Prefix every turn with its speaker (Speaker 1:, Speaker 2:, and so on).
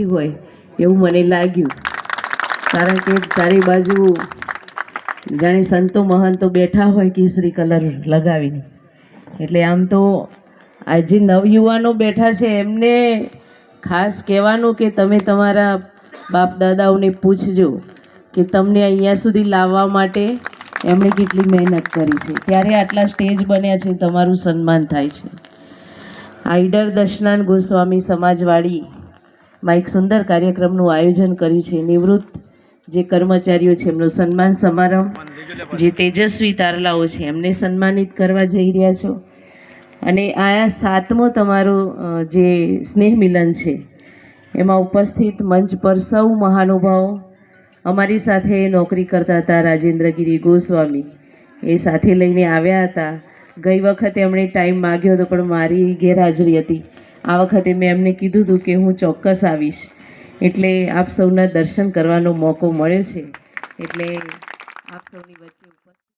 Speaker 1: હોય એવું મને લાગ્યું, કારણ કે ચારે બાજુ જાણે સંતો મહંતો બેઠા હોય કેસરી કલર લગાવીને. એટલે આમ તો આ જે નવયુવાનો બેઠા છે એમને ખાસ કહેવાનું કે તમે તમારા બાપ દાદાઓને પૂછજો કે તમને અહીંયા સુધી લાવવા માટે એમણે કેટલી મહેનત કરી છે, ત્યારે આટલા સ્ટેજ બન્યા છે, તમારું સન્માન થાય છે. આઈડર દશનાન ગોસ્વામી સમાજવાડીમાં એક સુંદર કાર્યક્રમનું આયોજન કર્યું છે. નિવૃત્ત જે કર્મચારીઓ છે એમનો સન્માન સમારંભ, જે તેજસ્વી તારલાઓ છે એમને સન્માનિત કરવા જઈ રહ્યા છો. અને આ 7મો તમારો જે સ્નેહ મિલન છે એમાં ઉપસ્થિત મંચ પર સૌ મહાનુભાવો, અમારી સાથે નોકરી કરતા હતા રાજેન્દ્રગીરી ગોસ્વામી, એ સાથે લઈને આવ્યા હતા. ગઈ વખતે એમણે ટાઈમ માગ્યો હતો પણ મારી ગેરહાજરી હતી. આ વખતે મેં એમને કીધું હતું કે હું ચોક્કસ આવીશ, એટલે આપ સૌના દર્શન કરવાનો મોકો મળ્યો છે. એટલે આપ સૌની વચ્ચે